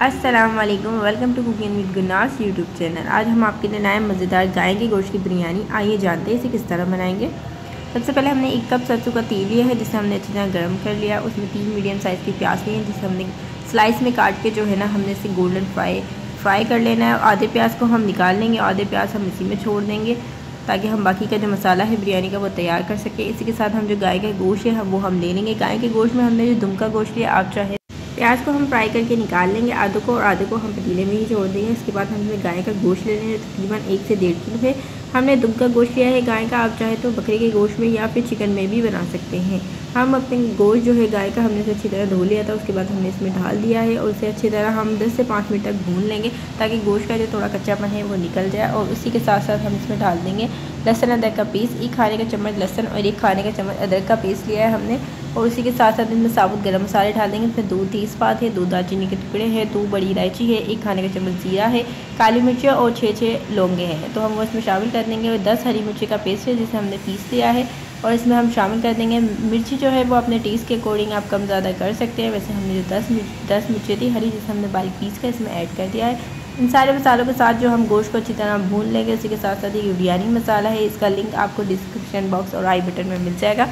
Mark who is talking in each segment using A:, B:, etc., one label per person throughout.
A: अस्सलाम वालेकुम, welcome to cooking with Gunas YouTube channel. आज हम आपके लिए नए मज़ेदार गाय के गोश्त की बिरयानी आइए जानते हैं इसे किस तरह बनाएंगे। सबसे पहले हमने 1 कप सरसों का तेल लिया है जिसे हमने अच्छी तरह गर्म कर लिया। उसमें 3 मीडियम साइज़ की प्याज ली है जिसे हमने स्लाइस में काट के जो है ना हमने इसे गोल्डन फ्राई कर लेना है। आधे प्याज को हम निकाल लेंगे, आधे प्याज हम इसी में छोड़ देंगे ताकि हम बाकी का जो मसाला है बिरयानी का वो तैयार कर सके। इसी के साथ हम जो गाय का गोश्त है वो हम ले लेंगे। गाय के गोश्त में हमने जो दुम का गोश्त लिया, आप चाहे प्याज को हम फ्राई करके निकाल लेंगे आधे को, और आधे को हम पतीले में ही छोड़ देंगे। इसके बाद हमने गाय का गोश्त ले लेंगे, तकरीबन 1 से 1.5 किलो है। हमने दुम का गोश्त लिया है गाय का, आप चाहे तो बकरे के गोश्त में या फिर चिकन में भी बना सकते हैं। हम अपने गोश्त जो है गाय का हमने इसे अच्छी तरह धो लिया था, उसके बाद हमने इसमें डाल दिया है और इसे अच्छी तरह हम 10 से 5 मिनट तक भून लेंगे ताकि गोश्त का जो थोड़ा कच्चापन है वो निकल जाए। और उसी के साथ साथ हम इसमें डाल देंगे लहसुन अदरक का पीस। 1 खाने का चम्मच लहसुन और 1 खाने का चम्मच अदरक का पीस लिया है हमने। और उसी के साथ साथ इसमें साबुत गरम मसाले डाल देंगे। इसमें 2 तेज़पात है, 2 दालचीनी के टुकड़े हैं, 2 बड़ी इलायची है, 1 खाने का चम्मच जीरा है, काली मिर्चें और 6 लौंगे हैं तो हम वो इसमें शामिल कर देंगे। और 10 हरी मिर्ची का पेस्ट है जिसे हमने पीस लिया है और इसमें हम शामिल कर देंगे। मिर्ची जो है वो अपने टेस्ट के अकॉर्डिंग आप कम ज़्यादा कर सकते हैं। वैसे हमने जो 10 मिर्ची थी हरी जिसे हमने बारीक पीस कर इसमें ऐड कर दिया है। इन सारे मसालों के साथ जो हम गोश्त को अच्छी तरह भून लेंगे। उसी के साथ साथ ये बिरयानी मसाला है, इसका लिंक आपको डिस्क्रिप्शन बॉक्स और आई बटन में मिल जाएगा।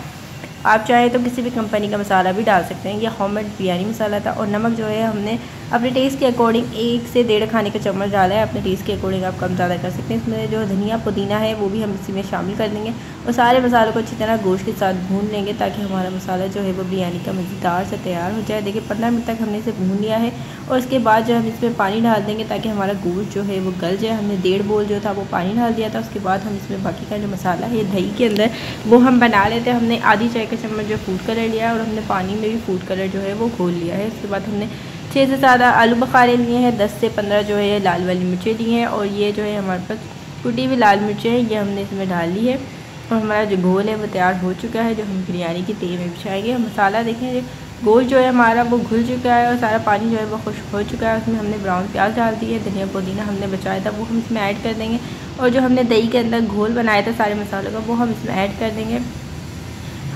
A: आप चाहें तो किसी भी कंपनी का मसाला भी डाल सकते हैं। यह होममेड बिरयानी मसाला था। और नमक जो है हमने अपने टेस्ट के अकॉर्डिंग 1 से 1.5 खाने का चम्मच डाला है। अपने टेस्ट के अकॉर्डिंग आप कम ज़्यादा कर सकते हैं। इसमें जो धनिया पुदीना है वो भी हम इसी में शामिल कर देंगे और सारे मसालों को अच्छी तरह गोश्त के साथ भून लेंगे ताकि हमारा मसाला जो है वो बिरयानी का मज़ेदार से तैयार हो जाए। देखिए 15 मिनट तक हमने इसे भून लिया है और उसके बाद जो हम इसमें पानी डाल देंगे ताकि हमारा गोश्त जो है वो गल जाए। हमने 1.5 बोल जो था वो पानी डाल दिया था। उसके बाद हम इसमें बाकी का जो मसाला है दही के अंदर वो हम बना लेते हैं। हमने आधी चाय का चम्मच जो फूड कलर लिया और हमने पानी में भी फूड कलर जो है वो घोल लिया है। उसके बाद हमने 6 से ज़्यादा आलू बुखारे लिए हैं, 10 से 15 जो है लाल वाली मिर्चें ली हैं और ये जो है हमारे पास कुटी हुई लाल मिर्चें हैं, ये हमने इसमें डाल ली है। और हमारा जो घोल है वो तैयार हो चुका है जो हम बिरयानी की तेल में बिछाएंगे। मसाला देखें, गोश्त जो है हमारा वो घुल चुका है और सारा पानी जो है वो खुश्क हो चुका है। उसमें हमने ब्राउन प्याज डाल दी है, धनिया पुदीना हमने बचाया था वो हम इसमें ऐड कर देंगे। और जो हमने दही के अंदर घोल बनाया था सारे मसालों का वो हम इसमें ऐड कर देंगे।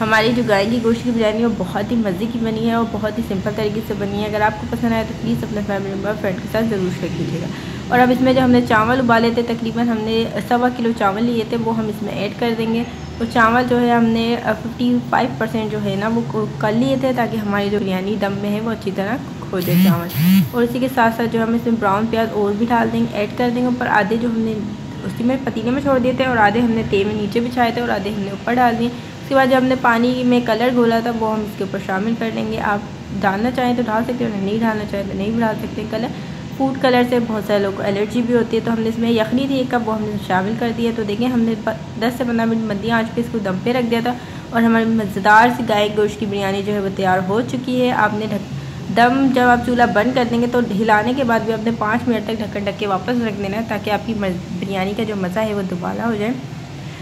A: हमारी जो गाय की गोश्त की बिरयानी है वो बहुत ही मज़े की बनी है और बहुत ही सिंपल तरीके से बनी है। अगर आपको पसंद आए तो प्लीज़ अपने फैमिली मेम्बर फ्रेंड के साथ ज़रूर शेयर कीजिएगा। और अब इसमें जो हमने चावल उबाले थे, तकरीबन हमने 1.25 किलो चावल लिए थे, वो हम इसमें ऐड कर देंगे। और चावल जो है हमने 55% जो है ना वो कर लिए थे ताकि हमारी जो बिरयानी दम में है वो अच्छी तरह कुक हो जाए चावल। और इसी के साथ साथ जो हम इसमें ब्राउन प्याज और भी डाल देंगे, ऐड कर देंगे। ऊपर आधे जो हमने उसी में पतीले में छोड़ दिए थे और आधे हमने तेल में नीचे बिछाए थे और आधे हमने ऊपर डाल दिए। उसके बाद जब हमने पानी में कलर घोला था वो हम इसके ऊपर शामिल कर देंगे। आप डालना चाहें तो डाल सकते हैं, नहीं डालना चाहें तो नहीं भी डाल सकते। कलर फूड कलर से बहुत सारे लोगों को एलर्जी भी होती है तो हमने इसमें यखनी थी 1 कप वो हमने शामिल कर दिया। तो देखिए हमने 10 से 15 मिनट मंदी आंच पे इसको दम पे रख दिया था और हमारी मज़ेदार सी गाय गोश्त की बिरयानी जो है वो तैयार हो चुकी है। आपने दम जब आप चूल्हा बंद कर देंगे तो हिलाने के बाद भी आपने 5 मिनट तक ढक्कन ढक के वापस रख देना है ताकि आपकी बिरयानी का जो मज़ा है वो दोबारा हो जाए।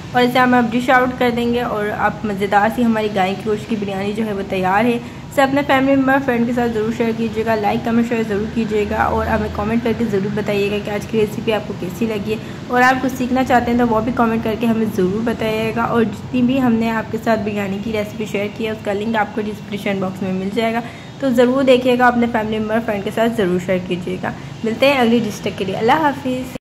A: और इसे हम अब डिश आउट कर देंगे और आप मज़ेदार सी हमारी गाय की गोश्त की बिरयानी जो है वो तैयार है। इसे अपने फैमिली मेम्बर फ्रेंड के साथ ज़रूर शेयर कीजिएगा, लाइक कमेंट शेयर ज़रूर कीजिएगा और हमें कमेंट करके ज़रूर बताइएगा कि आज की रेसिपी आपको कैसी लगी है। और आप कुछ सीखना चाहते हैं तो वो भी कमेंट करके हमें ज़रूर बताइएगा। और जितनी भी हमने आपके साथ बिरयानी की रेसिपी शेयर की है उसका लिंक आपको डिस्क्रिप्शन बॉक्स में मिल जाएगा, तो ज़रूर देखिएगा। अपने फैमिली मेम्बर फ्रेंड के साथ ज़रूर शेयर कीजिएगा। मिलते हैं अगली डिश तक के लिए। अल्लाह हाफिज़।